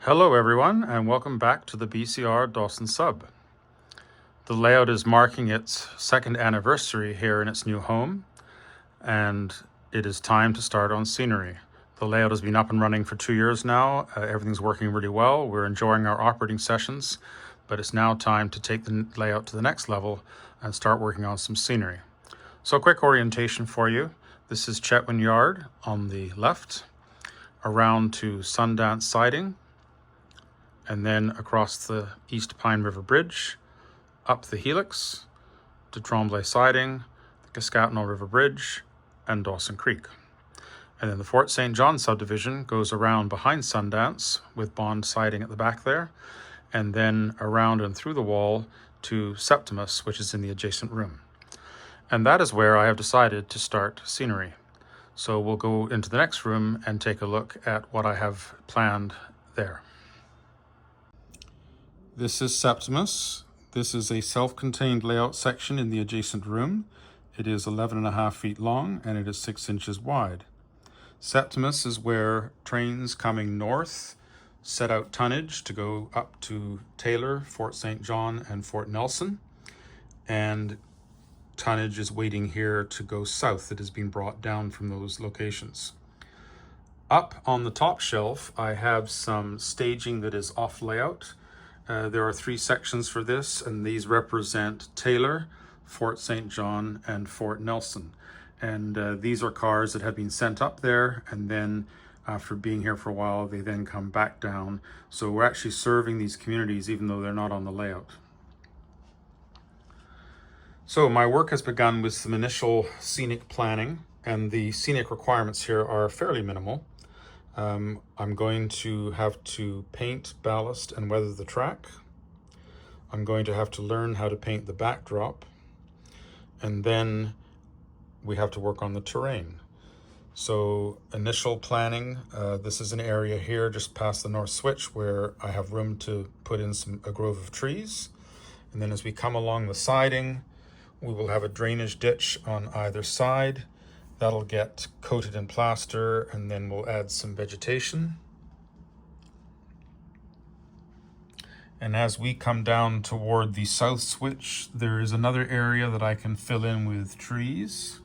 Hello everyone, and welcome back to the BCR Dawson sub. The layout is marking its second anniversary here in its new home, and it is time to start on scenery. The layout has been up and running for 2 years now. Everything's working really well. We're enjoying our operating sessions, but it's now time to take the layout to the next level and start working on some scenery. So a quick orientation for you. This is Chetwynd Yard on the left, around to Sundance Siding, and then across the East Pine River Bridge, up the Helix to Tremblay Siding, the Cascatnal River Bridge, and Dawson Creek. And then the Fort St. John subdivision goes around behind Sundance with Bond Siding at the back there, and then around and through the wall to Septimus, which is in the adjacent room. And that is where I have decided to start scenery. So we'll go into the next room and take a look at what I have planned there. This is Septimus. This is a self-contained layout section in the adjacent room. It is 11.5 feet long and it is 6 inches wide. Septimus is where trains coming north set out tonnage to go up to Taylor, Fort St. John, and Fort Nelson. And tonnage is waiting here to go south that has been brought down from those locations. Up on the top shelf, I have some staging that is off layout. There are 3 sections for this, and these represent Taylor, Fort St. John, and Fort Nelson. And these are cars that have been sent up there, and then after being here for a while, they then come back down. So we're actually serving these communities even though they're not on the layout. So my work has begun with some initial scenic planning, and the scenic requirements here are fairly minimal. I'm going to have to paint, ballast, and weather the track. I'm going to have to learn how to paint the backdrop. And then we have to work on the terrain. So initial planning, this is an area here just past the north switch where I have room to put in a grove of trees. And then as we come along the siding, we will have a drainage ditch on either side. That'll get coated in plaster, and then we'll add some vegetation. And as we come down toward the south switch, there is another area that I can fill in with trees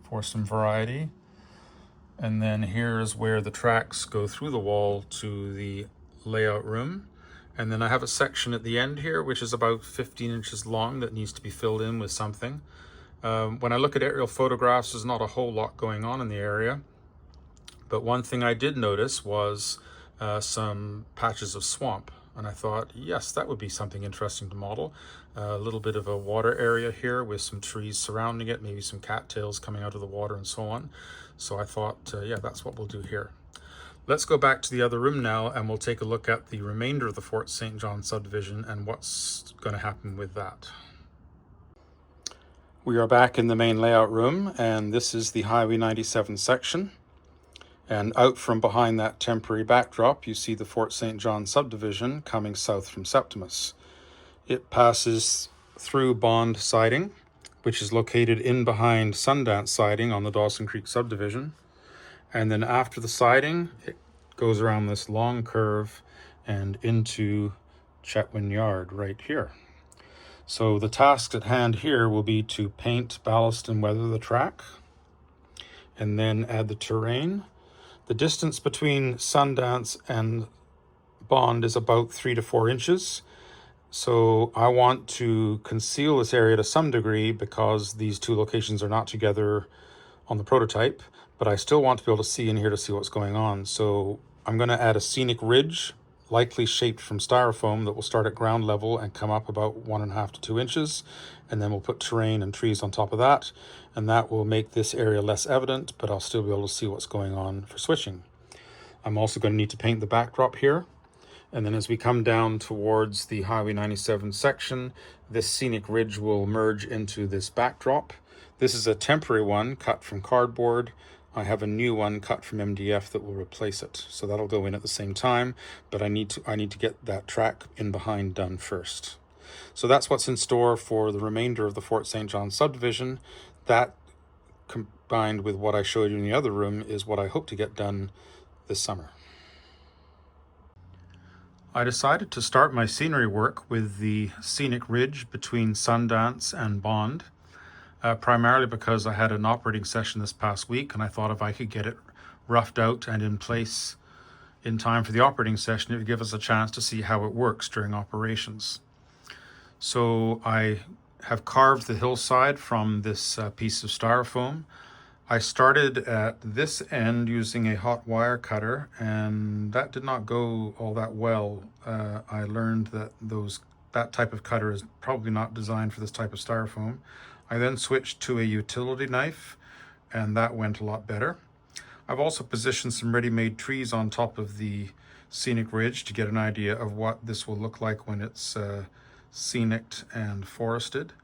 for some variety. And then here's where the tracks go through the wall to the layout room. And then I have a section at the end here, which is about 15 inches long that needs to be filled in with something. When I look at aerial photographs, there's not a whole lot going on in the area. But one thing I did notice was some patches of swamp. And I thought, yes, that would be something interesting to model. A little bit of a water area here with some trees surrounding it, maybe some cattails coming out of the water and so on. So I thought, yeah, that's what we'll do here. Let's go back to the other room now, and we'll take a look at the remainder of the Fort St. John subdivision and what's going to happen with that. We are back in the main layout room, and this is the Highway 97 section. And out from behind that temporary backdrop, you see the Fort St. John subdivision coming south from Septimus. It passes through Bond Siding, which is located in behind Sundance Siding on the Dawson Creek subdivision. And then after the siding, it goes around this long curve and into Chetwynd Yard right here. So the task at hand here will be to paint, ballast, and weather the track, and then add the terrain. The distance between Sundance and Bond is about 3 to 4 inches. So I want to conceal this area to some degree because these 2 locations are not together on the prototype, but I still want to be able to see in here to see what's going on. So I'm going to add a scenic ridge, likely shaped from styrofoam, that will start at ground level and come up about 1.5 to 2 inches. And then we'll put terrain and trees on top of that. And that will make this area less evident, but I'll still be able to see what's going on for switching. I'm also going to need to paint the backdrop here. And then as we come down towards the Highway 97 section, this scenic ridge will merge into this backdrop. This is a temporary one cut from cardboard. I have a new one cut from MDF that will replace it. So that'll go in at the same time, but I need to get that track in behind done first. So that's what's in store for the remainder of the Fort St. John subdivision. That combined with what I showed you in the other room is what I hope to get done this summer. I decided to start my scenery work with the Scenic Ridge between Sundance and Bond, primarily because I had an operating session this past week and I thought if I could get it roughed out and in place in time for the operating session, it would give us a chance to see how it works during operations. So I have carved the hillside from this piece of styrofoam. I started at this end using a hot wire cutter, and that did not go all that well. I learned that that type of cutter is probably not designed for this type of styrofoam. I then switched to a utility knife, and that went a lot better. I've also positioned some ready-made trees on top of the Scenic Ridge to get an idea of what this will look like when it's scenic and forested.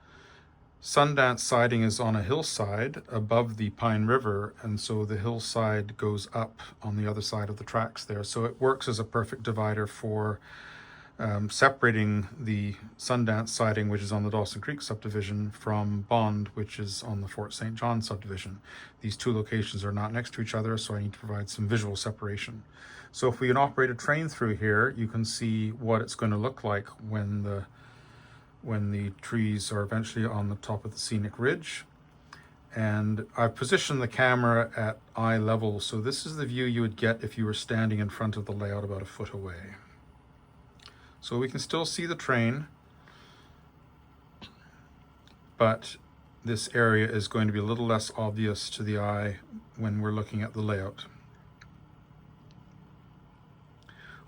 Sundance siding is on a hillside above the Pine River, and so the hillside goes up on the other side of the tracks there. So it works as a perfect divider for separating the Sundance siding, which is on the Dawson Creek subdivision, from Bond, which is on the Fort St. John subdivision. These two locations are not next to each other, so I need to provide some visual separation. So if we can operate a train through here, you can see what it's going to look like when the trees are eventually on the top of the Scenic Ridge. And I've positioned the camera at eye level, so this is the view you would get if you were standing in front of the layout about a foot away. So we can still see the train, but this area is going to be a little less obvious to the eye when we're looking at the layout.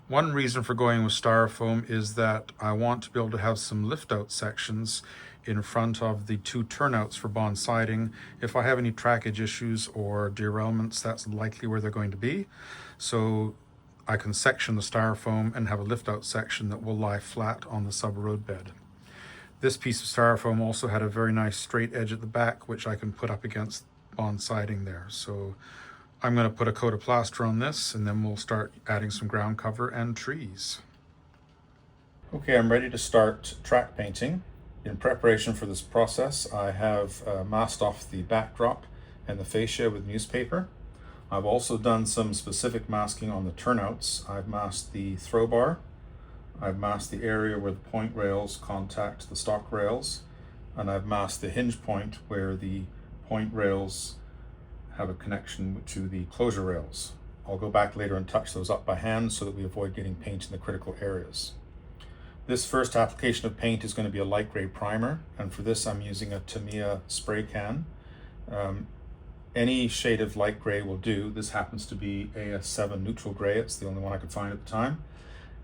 One reason for going with styrofoam is that I want to be able to have some lift-out sections in front of the two turnouts for Bond siding. If I have any trackage issues or derailments, that's likely where they're going to be. So I can section the styrofoam and have a lift-out section that will lie flat on the sub-road bed. This piece of styrofoam also had a very nice straight edge at the back, which I can put up against Bond siding there. So I'm going to put a coat of plaster on this, and then we'll start adding some ground cover and trees. Okay, I'm ready to start track painting. In preparation for this process, I have masked off the backdrop and the fascia with newspaper. I've also done some specific masking on the turnouts. I've masked the throw bar. I've masked the area where the point rails contact the stock rails, and I've masked the hinge point where the point rails have a connection to the closure rails. I'll go back later and touch those up by hand so that we avoid getting paint in the critical areas. This first application of paint is going to be a light gray primer, and for this I'm using a Tamiya spray can. Any shade of light gray will do. This happens to be AS7 neutral gray. It's the only one I could find at the time.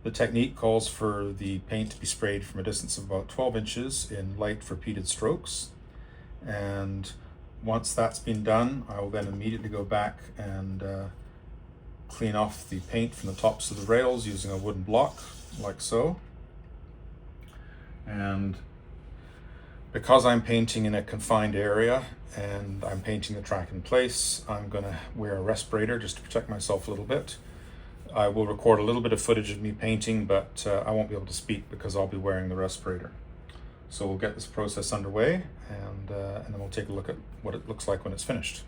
The technique calls for the paint to be sprayed from a distance of about 12 inches in light repeated strokes, and once that's been done, I will then immediately go back and clean off the paint from the tops of the rails using a wooden block, like so. And because I'm painting in a confined area and I'm painting the track in place, I'm going to wear a respirator just to protect myself a little bit. I will record a little bit of footage of me painting, but I won't be able to speak because I'll be wearing the respirator. So we'll get this process underway, and then we'll take a look at what it looks like when it's finished.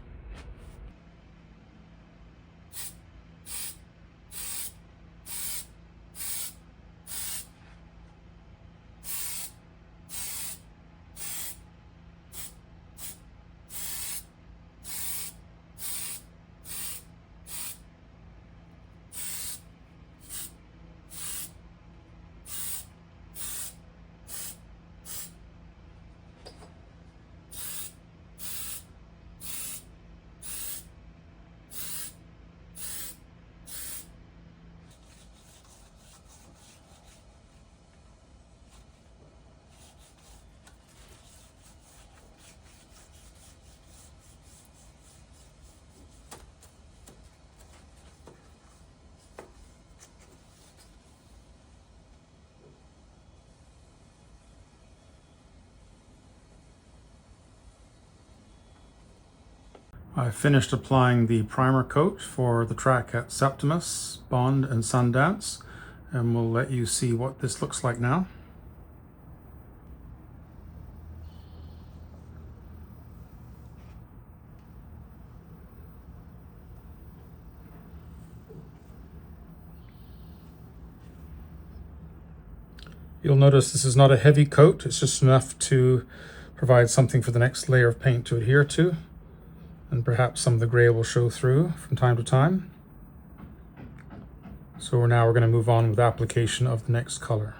I finished applying the primer coat for the track at Septimus, Bond, and Sundance, and we'll let you see what this looks like now. You'll notice this is not a heavy coat, it's just enough to provide something for the next layer of paint to adhere to, and perhaps some of the gray will show through from time to time. So we're going to move on with application of the next color.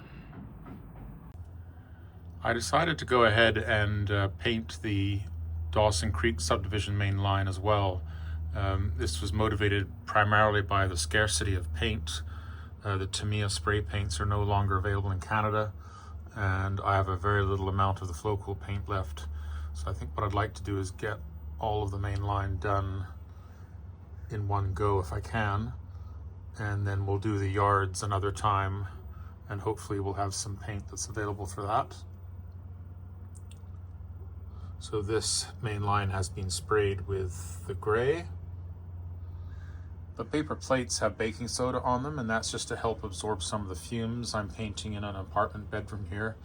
I decided to go ahead and paint the Dawson Creek subdivision main line as well. This was motivated primarily by the scarcity of paint. The Tamiya spray paints are no longer available in Canada, and I have a very little amount of the Flowcool paint left. So I think what I'd like to do is get all of the main line done in one go if I can, and then we'll do the yards another time, and hopefully we'll have some paint that's available for that. So this main line has been sprayed with the gray. The paper plates have baking soda on them, and that's just to help absorb some of the fumes. I'm painting in an apartment bedroom here,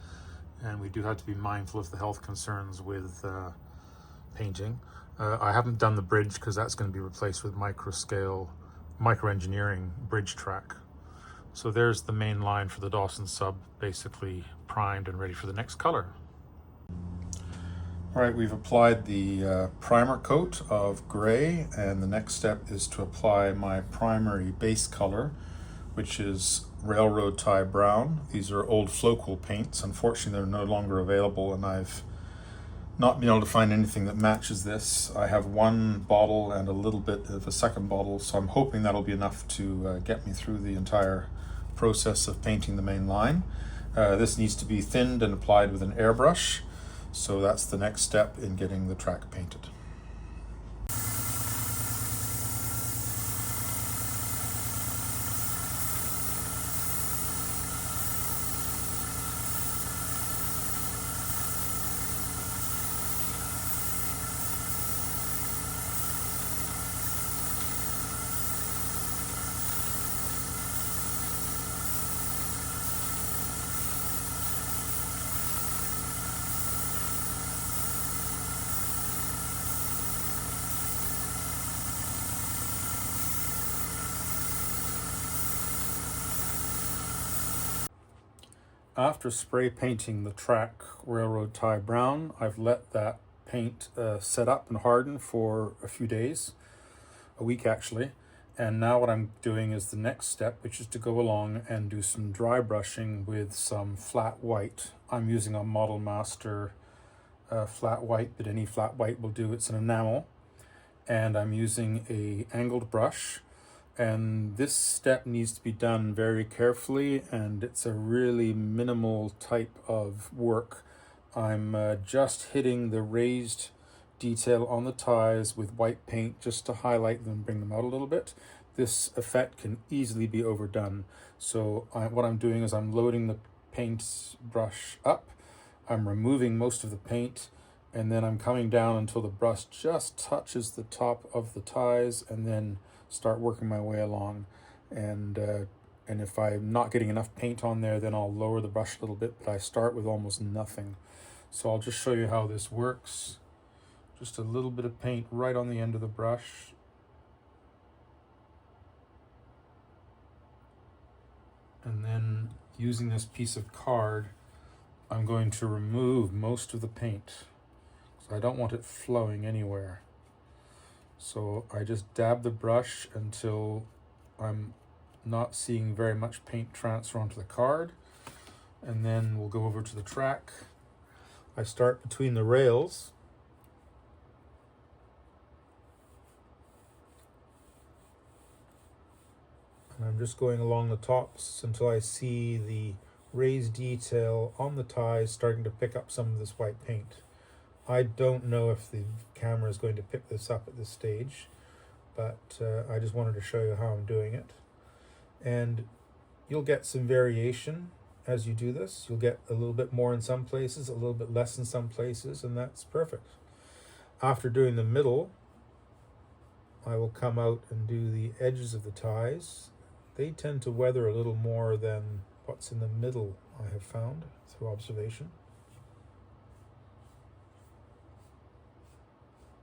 and we do have to be mindful of the health concerns with painting. I haven't done the bridge because that's going to be replaced with microengineering bridge track. So there's the main line for the Dawson sub, basically primed and ready for the next color. All right, we've applied the primer coat of gray, and the next step is to apply my primary base color, which is railroad tie brown. These are old Flowcool paints. Unfortunately, they're no longer available, and I've not been able to find anything that matches this. I have one bottle and a little bit of a second bottle, so I'm hoping that'll be enough to get me through the entire process of painting the main line. This needs to be thinned and applied with an airbrush. So that's the next step in getting the track painted. After spray painting the track railroad tie brown, I've let that paint set up and harden for a few days, a week actually. And now what I'm doing is the next step, which is to go along and do some dry brushing with some flat white. I'm using a Model Master flat white, but any flat white will do. It's an enamel. And I'm using a angled brush. And this step needs to be done very carefully, and it's a really minimal type of work. I'm just hitting the raised detail on the ties with white paint just to highlight them and bring them out a little bit. This effect can easily be overdone. So what I'm doing is I'm loading the paint brush up, I'm removing most of the paint, and then I'm coming down until the brush just touches the top of the ties, and then start working my way along. And if I'm not getting enough paint on there, then I'll lower the brush a little bit, but I start with almost nothing. So I'll just show you how this works. Just a little bit of paint right on the end of the brush. And then using this piece of card, I'm going to remove most of the paint, so I don't want it flowing anywhere. So I just dab the brush until I'm not seeing very much paint transfer onto the card, and then we'll go over to the track. I start between the rails, and I'm just going along the tops until I see the raised detail on the ties starting to pick up some of this white paint. I don't know if the camera is going to pick this up at this stage, but I just wanted to show you how I'm doing it. And you'll get some variation as you do this. You'll get a little bit more in some places, a little bit less in some places, and that's perfect. After doing the middle, I will come out and do the edges of the ties. They tend to weather a little more than what's in the middle, I have found through observation.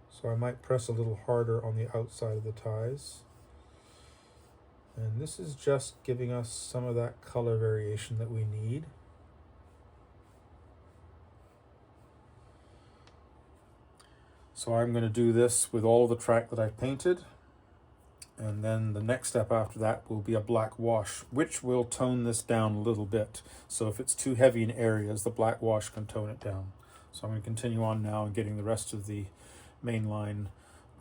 So I might press a little harder on the outside of the ties. And this is just giving us some of that color variation that we need. So I'm going to do this with all the track that I painted, and then the next step after that will be a black wash, which will tone this down a little bit. So if it's too heavy in areas, the black wash can tone it down. So I'm going to continue on now and getting the rest of the main line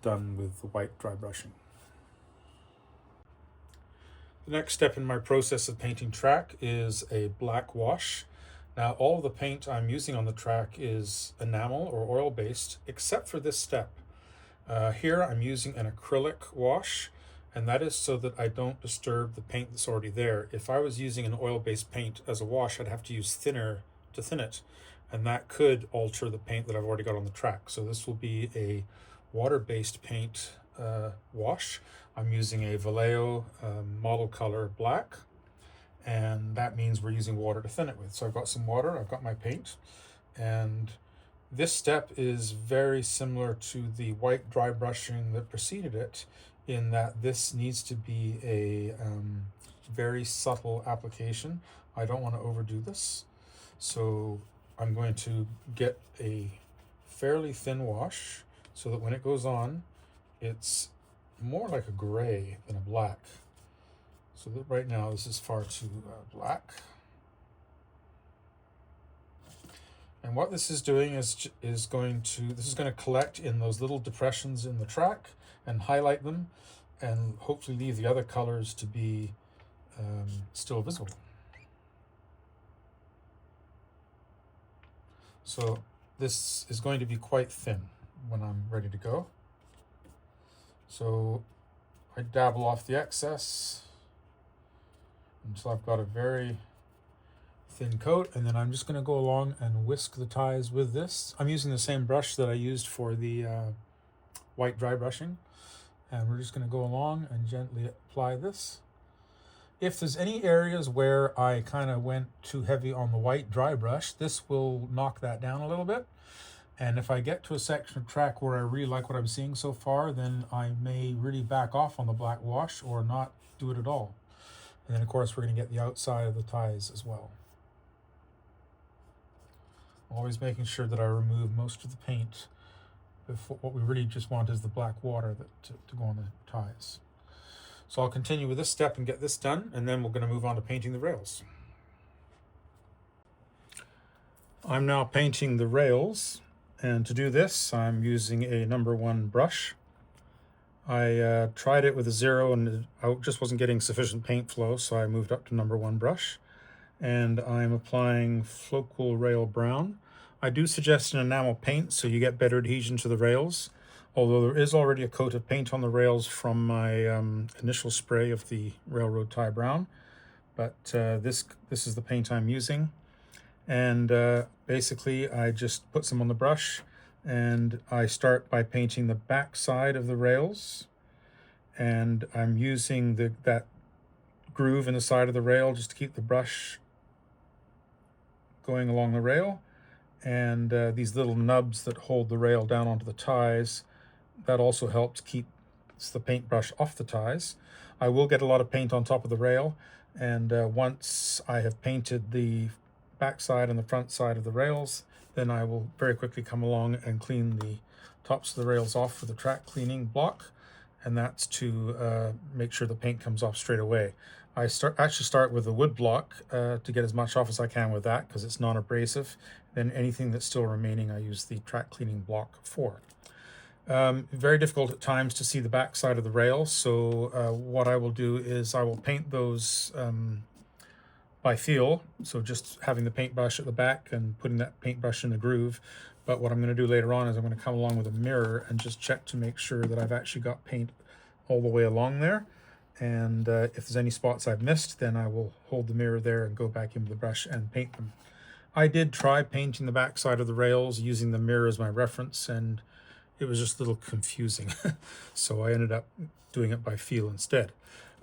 done with the white dry brushing. The next step in my process of painting track is a black wash. Now all of the paint I'm using on the track is enamel or oil based, except for this step. Here I'm using an acrylic wash, and that is so that I don't disturb the paint that's already there. If I was using an oil-based paint as a wash, I'd have to use thinner to thin it, and that could alter the paint that I've already got on the track. So this will be a water-based paint wash. I'm using a Vallejo model color black, and that means we're using water to thin it with. So I've got some water, I've got my paint, and this step is very similar to the white dry brushing that preceded it, in that this needs to be a very subtle application. I don't want to overdo this. So I'm going to get a fairly thin wash so that when it goes on, it's more like a gray than a black. So that right now this is far too black. And what this is doing is going to collect in those little depressions in the track and highlight them, and hopefully leave the other colors to be still visible. So this is going to be quite thin when I'm ready to go. So I dabble off the excess until I've got a very thin coat, and then I'm just going to go along and whisk the ties with this. I'm using the same brush that I used for the white dry brushing, and we're just going to go along and gently apply this. If there's any areas where I kind of went too heavy on the white dry brush, this will knock that down a little bit. And if I get to a section of track where I really like what I'm seeing so far, then I may really back off on the black wash or not do it at all. And then of course we're going to get the outside of the ties as well. Always making sure that I remove most of the paint. What we really just want is the black water to go on the ties. So I'll continue with this step and get this done, and then we're going to move on to painting the rails. I'm now painting the rails, and to do this I'm using a #1 brush. I tried it with a 0 and I just wasn't getting sufficient paint flow, so I moved up to #1 brush, and I'm applying Floqual Rail Brown. I do suggest an enamel paint so you get better adhesion to the rails, although there is already a coat of paint on the rails from my initial spray of the Railroad Tie Brown, but this is the paint I'm using. And basically I just put some on the brush, and I start by painting the back side of the rails, and I'm using that groove in the side of the rail just to keep the brush going along the rail, and these little nubs that hold the rail down onto the ties, that also helps keep the paintbrush off the ties. I will get a lot of paint on top of the rail, and once I have painted the back side and the front side of the rails, then I will very quickly come along and clean the tops of the rails off with the track cleaning block, and that's to make sure the paint comes off straight away. I actually start with a wood block to get as much off as I can with that, because it's non-abrasive. Then anything that's still remaining I use the track cleaning block for. Very difficult at times to see the back side of the rail, so what I will do is I will paint those by feel, so just having the paintbrush at the back and putting that paintbrush in the groove. But what I'm going to do later on is I'm going to come along with a mirror and just check to make sure that I've actually got paint all the way along there. And if there's any spots I've missed, then I will hold the mirror there and go back in with the brush and paint them. I did try painting the back side of the rails using the mirror as my reference, and it was just a little confusing. So I ended up doing it by feel instead.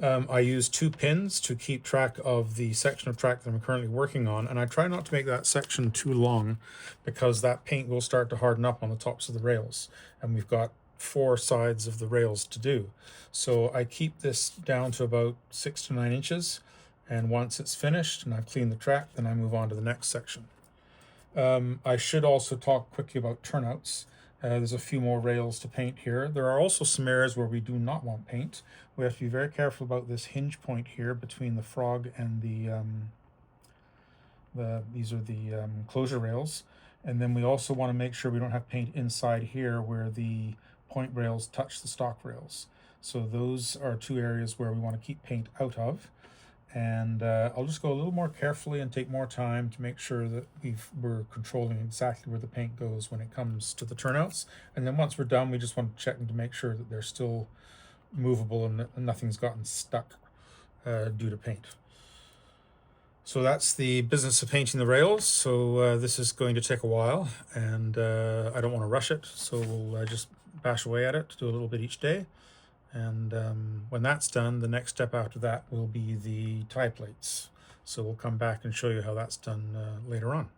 I use 2 pins to keep track of the section of track that I'm currently working on, and I try not to make that section too long, because that paint will start to harden up on the tops of the rails, and we've got 4 sides of the rails to do. So I keep this down to about 6 to 9 inches, and once it's finished and I've cleaned the track, then I move on to the next section. I should also talk quickly about turnouts, There's a few more rails to paint here. There are also some areas where we do not want paint. We have to be very careful about this hinge point here between the frog and these are the closure rails. And then we also want to make sure we don't have paint inside here where the point rails touch the stock rails. So those are two areas where we want to keep paint out of. And I'll just go a little more carefully and take more time to make sure that we're controlling exactly where the paint goes when it comes to the turnouts. And then once we're done, we just want to check to make sure that they're still movable and nothing's gotten stuck due to paint. So that's the business of painting the rails. So this is going to take a while, and I don't want to rush it, so we'll just bash away at it, do a little bit each day. And when that's done, the next step after that will be the tie plates. So we'll come back and show you how that's done later on.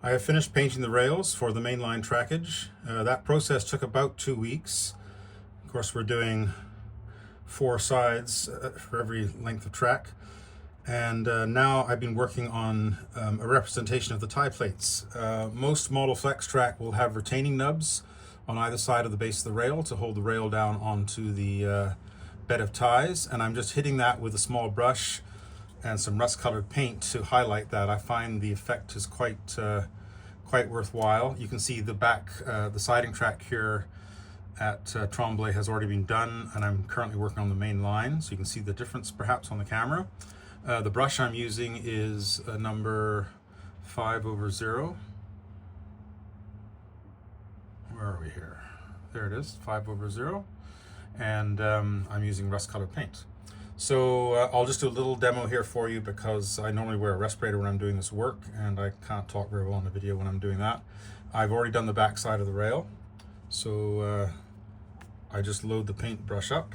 I have finished painting the rails for the mainline trackage. That process took about 2 weeks. Of course, we're doing 4 sides for every length of track. And now I've been working on a representation of the tie plates. Most model flex track will have retaining nubs on either side of the base of the rail to hold the rail down onto the bed of ties, and I'm just hitting that with a small brush and some rust-colored paint to highlight that. I find the effect is quite worthwhile. You can see the back, the siding track here at Tremblay has already been done, and I'm currently working on the main line, so you can see the difference perhaps on the camera. The brush I'm using is a number 5/0. Where are we here? There it is, 5/0. And I'm using rust-colored paint. So I'll just do a little demo here for you because I normally wear a respirator when I'm doing this work, and I can't talk very well on the video when I'm doing that. I've already done the back side of the rail. So I just load the paintbrush up.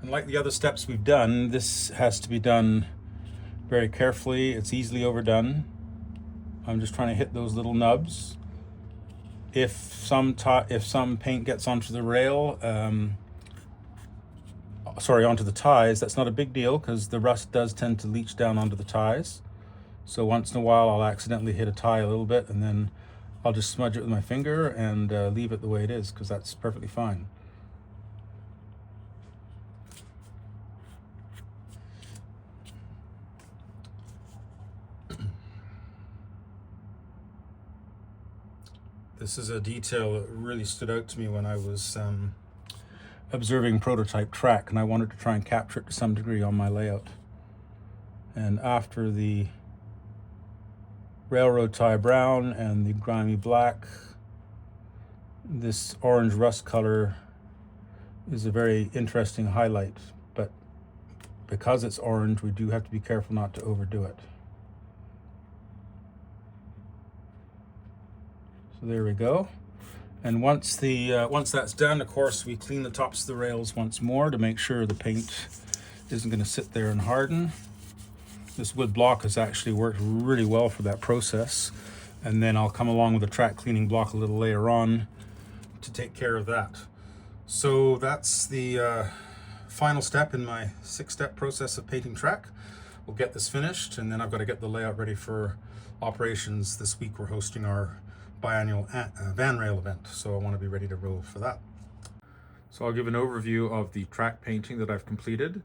And like the other steps we've done, this has to be done very carefully. It's easily overdone. I'm just trying to hit those little nubs. If some paint gets onto the rail, onto the ties, that's not a big deal because the rust does tend to leach down onto the ties. So once in a while I'll accidentally hit a tie a little bit, and then I'll just smudge it with my finger and leave it the way it is, because that's perfectly fine. This is a detail that really stood out to me when I was observing prototype track, and I wanted to try and capture it to some degree on my layout. And after the railroad tie brown and the grimy black, this orange rust color is a very interesting highlight, but because it's orange, we do have to be careful not to overdo it. So there we go. And once that's done, of course, we clean the tops of the rails once more to make sure the paint isn't going to sit there and harden. This wood block has actually worked really well for that process. And then I'll come along with a track cleaning block a little later on to take care of that. So that's the final step in my 6-step process of painting track. We'll get this finished, and then I've got to get the layout ready for operations. This week we're hosting our biannual van rail event, so I want to be ready to roll for that. So I'll give an overview of the track painting that I've completed.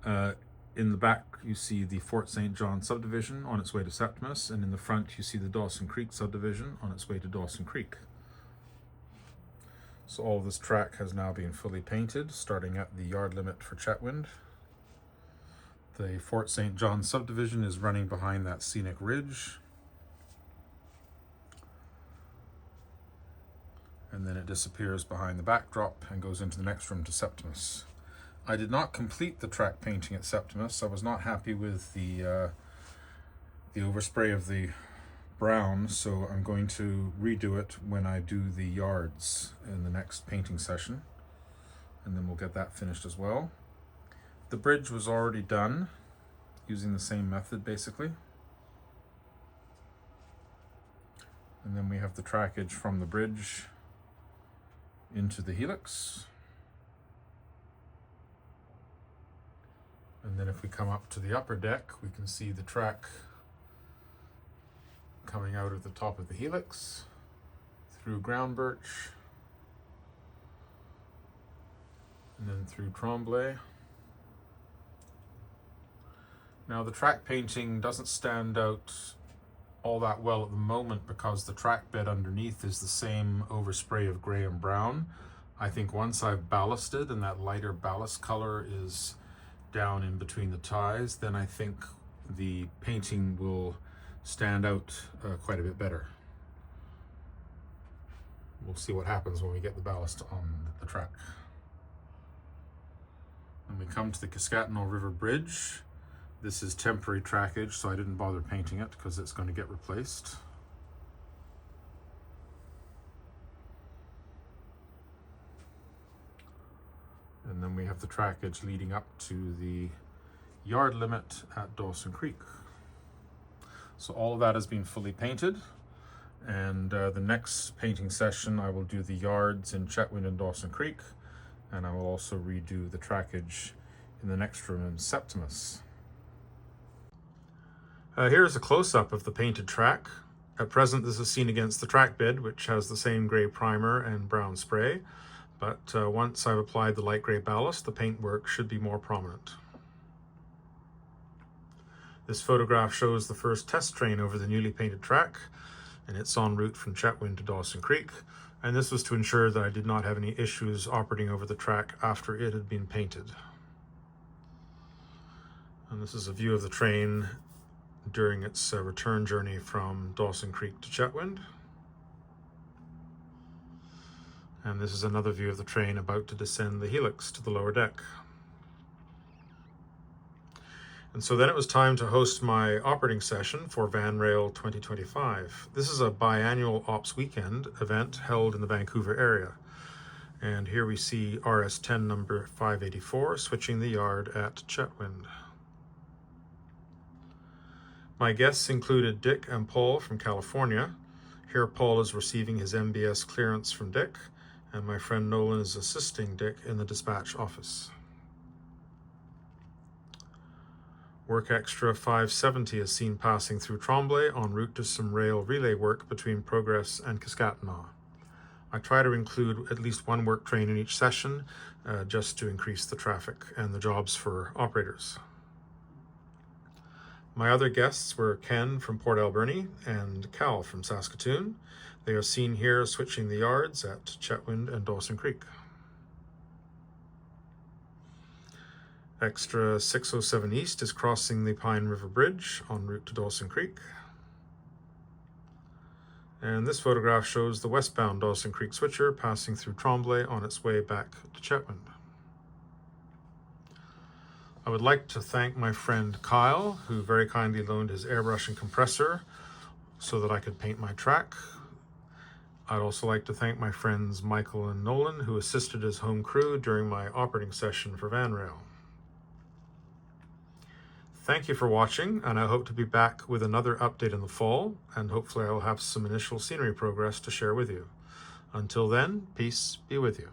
In the back you see the Fort St. John subdivision on its way to Septimus, and in the front you see the Dawson Creek subdivision on its way to Dawson Creek. So all of this track has now been fully painted, starting at the yard limit for Chetwynd. The Fort St. John subdivision is running behind that scenic ridge. And then it disappears behind the backdrop and goes into the next room to Septimus. I did not complete the track painting at Septimus. I was not happy with the overspray of the brown, so I'm going to redo it when I do the yards in the next painting session, and then we'll get that finished as well. The bridge was already done using the same method basically. And then we have the trackage from the bridge into the helix. And then if we come up to the upper deck, we can see the track coming out of the top of the helix, through ground birch, and then through tremblay. Now the track painting doesn't stand out all that well at the moment because the track bed underneath is the same overspray of gray and brown. I think once I've ballasted and that lighter ballast color is down in between the ties, then I think the painting will stand out quite a bit better. We'll see what happens when we get the ballast on the track. When we come to the Cascatino River Bridge, this is temporary trackage, so I didn't bother painting it because it's going to get replaced. And then we have the trackage leading up to the yard limit at Dawson Creek. So all of that has been fully painted, and the next painting session I will do the yards in Chetwynd and Dawson Creek, and I will also redo the trackage in the next room in Septimus. Here's a close-up of the painted track. At present this is seen against the track bed, which has the same grey primer and brown spray, but once I've applied the light grey ballast, the paintwork should be more prominent. This photograph shows the first test train over the newly painted track, and it's en route from Chetwynd to Dawson Creek, and this was to ensure that I did not have any issues operating over the track after it had been painted. And this is a view of the train during its return journey from Dawson Creek to Chetwynd. And this is another view of the train about to descend the helix to the lower deck. And so then it was time to host my operating session for VanRail 2025. This is a biannual Ops Weekend event held in the Vancouver area. And here we see RS10 number 584 switching the yard at Chetwynd. My guests included Dick and Paul from California. Here Paul is receiving his MBS clearance from Dick, and my friend Nolan is assisting Dick in the dispatch office. Work Extra 570 is seen passing through Tremblay en route to some rail relay work between Progress and Cascatino. I try to include at least one work train in each session just to increase the traffic and the jobs for operators. My other guests were Ken from Port Alberni and Cal from Saskatoon. They are seen here switching the yards at Chetwynd and Dawson Creek. Extra 607 East is crossing the Pine River Bridge en route to Dawson Creek. And this photograph shows the westbound Dawson Creek switcher passing through Tremblay on its way back to Chetwynd. I would like to thank my friend Kyle, who very kindly loaned his airbrush and compressor so that I could paint my track. I'd also like to thank my friends Michael and Nolan, who assisted as home crew during my operating session for VanRail. Thank you for watching, and I hope to be back with another update in the fall, and hopefully I will have some initial scenery progress to share with you. Until then, peace be with you.